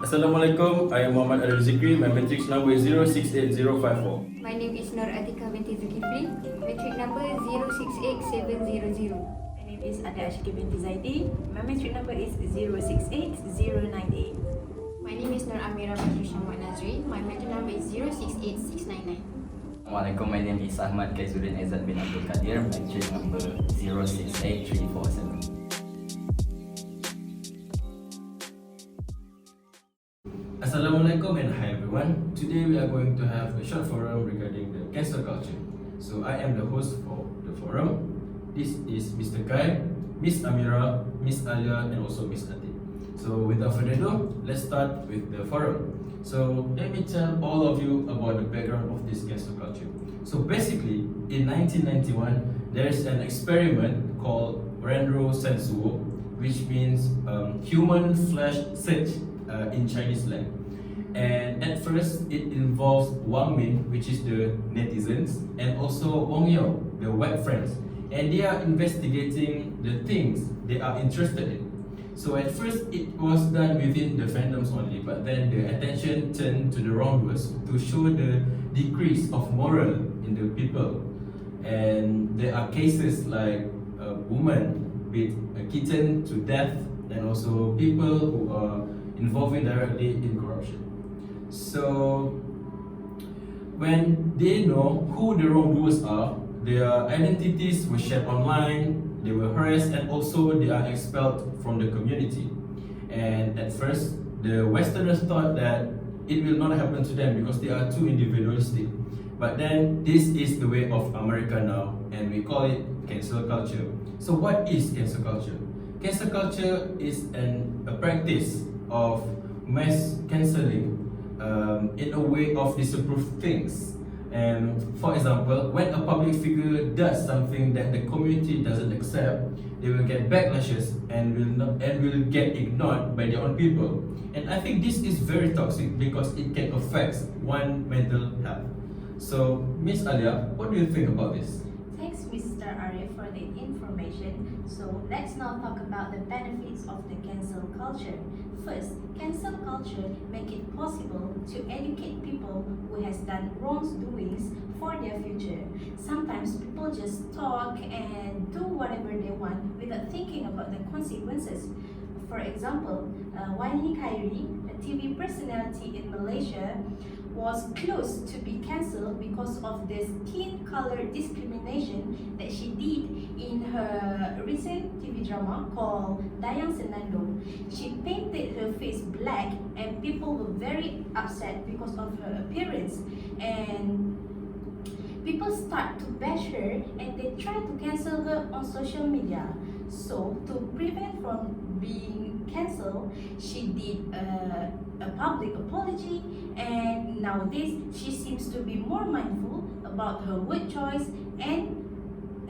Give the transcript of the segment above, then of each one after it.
Assalamualaikum, I am Muhammad Adil Zikri. My matrix number is 068054. My name is Nur Atika binti Zulkifli. Matric number 068700. My name is Ada Ashiki binti Zaidi. My matric number is 068098. My name is Nur Amira binti Syamwat Nazri. My matric number is 068699. Assalamualaikum, my name is Ahmad Kaizuddin Aizat bin Abdul Qadir, matric number 068347. Assalamualaikum and hi everyone. Today we are going to have a short forum regarding the cancel culture. So I am the host for the forum. This is Mr. Kai, Miss Amira, Miss Alia and also Miss Atik. So without further ado, let's start with the forum. So let me tell all of you about the background of this cancel culture. So basically, in 1991, there is an experiment called Renro Sensuo, which means human flesh search in Chinese slang. And at first, it involves Wang Min, which is the netizens, and also Wang Yao, the web friends. And they are investigating the things they are interested in. So at first, it was done within the fandoms only, but then the attention turned to the wrongdoers to show the decrease of moral in the people. And there are cases like a woman with a kitten to death, and also people who are involving directly in corruption. So when they know who the wrongdoers are, their identities were shared online, they were harassed, and also they are expelled from the community. And at first, the Westerners thought that it will not happen to them because they are too individualistic. But then this is the way of America now, and we call it cancel culture. So what is cancel culture? Cancel culture is a practice of mass cancelling in a way of disapproved things. And for example, when a public figure does something that the community doesn't accept, they will get backlashes and will get ignored by their own people. And I think this is very toxic because it can affect one's mental health. So, Miss Alia, what do you think about this? Thanks, Mr. Arif, for the information. So let's now talk about the benefits of the cancel culture. First, cancel culture make it possible to educate people who has done wrongdoings for their future. Sometimes people just talk and do whatever they want without thinking about the consequences. For example, Waini Khairi, a TV personality in Malaysia, was close to be cancelled because of the skin color discrimination that she did in her recent TV drama called Dayang Senandung. She painted her face black and people were very upset because of her appearance. And people start to bash her and they try to cancel her on social media. So to prevent from being cancelled, she did a public apology, and nowadays she seems to be more mindful about her word choice and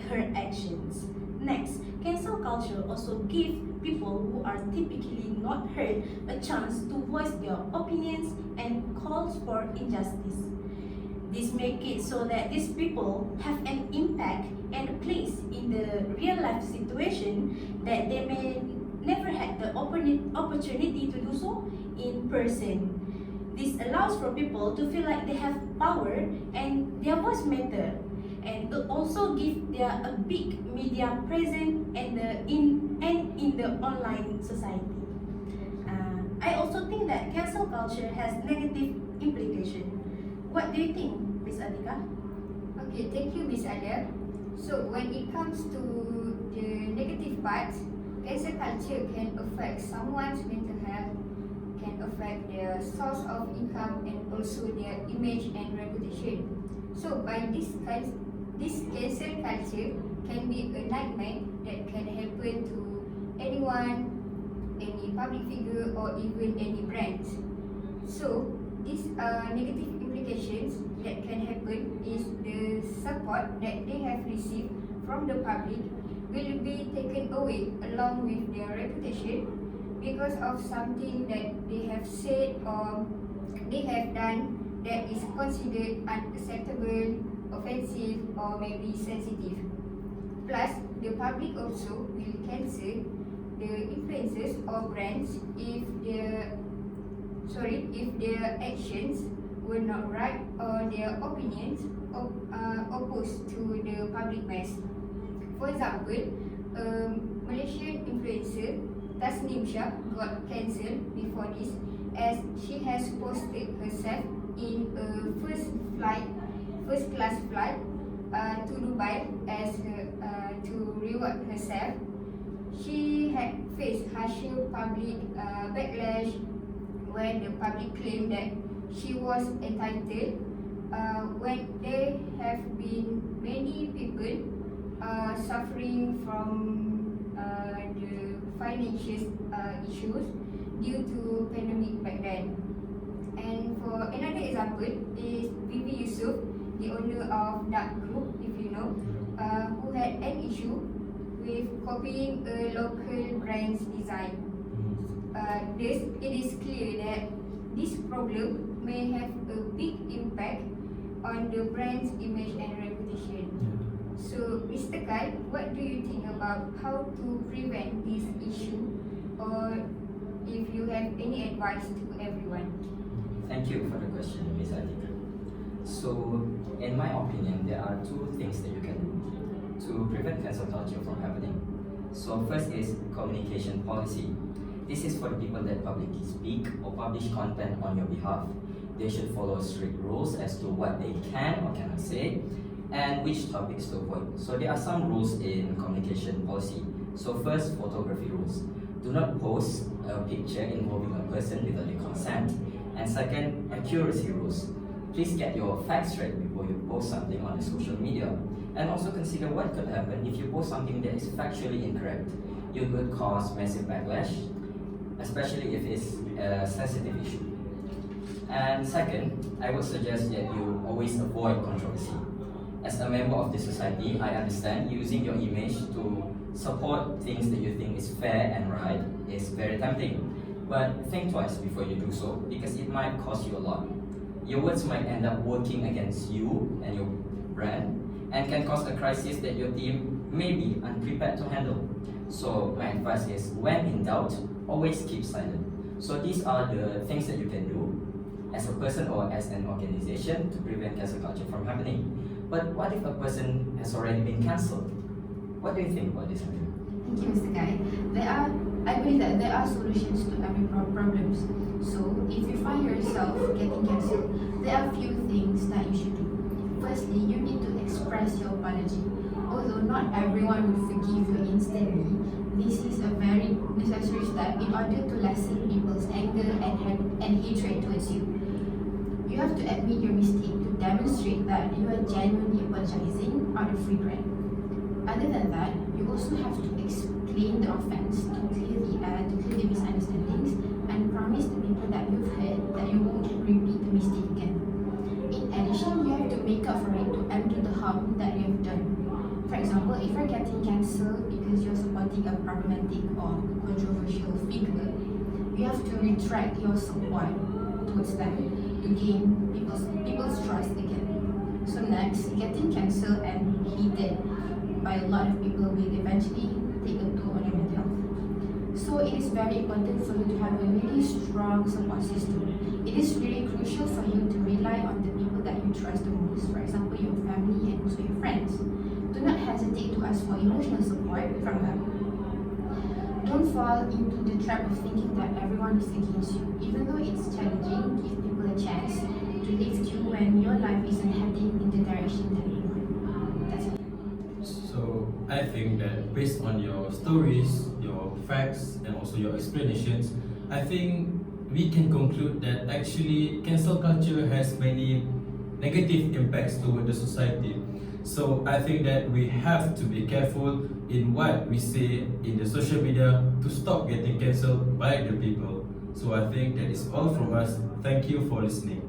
her actions. Next, cancel culture also gives people who are typically not heard a chance to voice their opinions and calls for injustice. This makes it so that these people have an impact and a place in the real life situation that they may never had the opportunity to do so in person. This allows for people to feel like they have power and their voice matter, and to also give a big media presence and in the online society. I also think that cancel culture has negative implication. What do you think, Miss Atika? Okay, thank you, Miss Alia. So when it comes to the negative part, cancel culture can affect someone's mental health, can affect their source of income and also their image and reputation. So by this cancel culture can be a nightmare that can happen to anyone, any public figure or even any brand. So these negative implications that can happen is the support that they have received from the public will be taken away along with their reputation because of something that they have said or they have done that is considered unacceptable, offensive or maybe sensitive. Plus, the public also will cancel the influencers or brands if if their actions were not right or their opinions opposed to the public mass. For example, Malaysian influencer Tasnim Shah got cancelled before this as she has posted herself in a first class flight to Dubai as to reward herself. She had faced harsher public backlash when the public claimed that she was entitled when there have been many people suffering from the financial issues due to pandemic back then. And for another example is Vivi Yusof, the owner of Dark Group, if you know, who had an issue with copying a local brand's design. Thus, it is clear that this problem may have a big impact on the brand's image and reputation. So, Mr. Kai, what do you think about how to prevent this issue, or if you have any advice to everyone? Thank you for the question, Ms. Atika. So, in my opinion, there are two things that you can do to prevent cancel culture from happening. So, first is communication policy. This is for the people that publicly speak or publish content on your behalf. They should follow strict rules as to what they can or cannot say and which topics to avoid. So there are some rules in communication policy. So first, photography rules. Do not post a picture involving a person without their consent. And second, accuracy rules. Please get your facts straight before you post something on the social media. And also consider what could happen if you post something that is factually incorrect. You could cause massive backlash, especially if it's a sensitive issue. And second, I would suggest that you always avoid controversy. As a member of the society, I understand using your image to support things that you think is fair and right is very tempting. But think twice before you do so, because it might cost you a lot. Your words might end up working against you and your brand, and can cause a crisis that your team may be unprepared to handle. So my advice is, when in doubt, always keep silent. So these are the things that you can do as a person or as an organization to prevent cancel culture from happening. But what if a person has already been cancelled? What do you think about this? Thank you, Mr. Kai. I believe that there are solutions to every problems. So, if you find yourself getting cancelled, there are few things that you should do. Firstly, you need to express your apology. Although not everyone will forgive you instantly, this is a very necessary step in order to lessen people's anger and hatred towards you. You have to admit your mistake to demonstrate that you are genuinely apologizing out of regret. Other than that, you also have to explain the offense to clear the misunderstandings and promise the people that you've hurt that you won't repeat the mistake again. In addition, you have to make up for it to undo the harm that you have done. For example, if you're getting cancelled because you're supporting a problematic or controversial figure, you have to retract your support towards them to gain people's trust again. So next, getting cancelled and hated by a lot of people will eventually take a toll on your mental health. So it is very important for you to have a really strong support system. It is really crucial for you to rely on the people that you trust the most, for example, your family and also your friends. Do not hesitate to ask for emotional support from them. Don't fall into the trap of thinking that everyone is against you. Even though it's challenging, give people a chance to lift you when your life isn't heading in the direction that you want. That's it. So I think that based on your stories, your facts, and also your explanations, I think we can conclude that actually cancel culture has many negative impacts toward the society. So I think that we have to be careful in what we say in the social media to stop getting cancelled by the people. So I think that is all from us. Thank you for listening.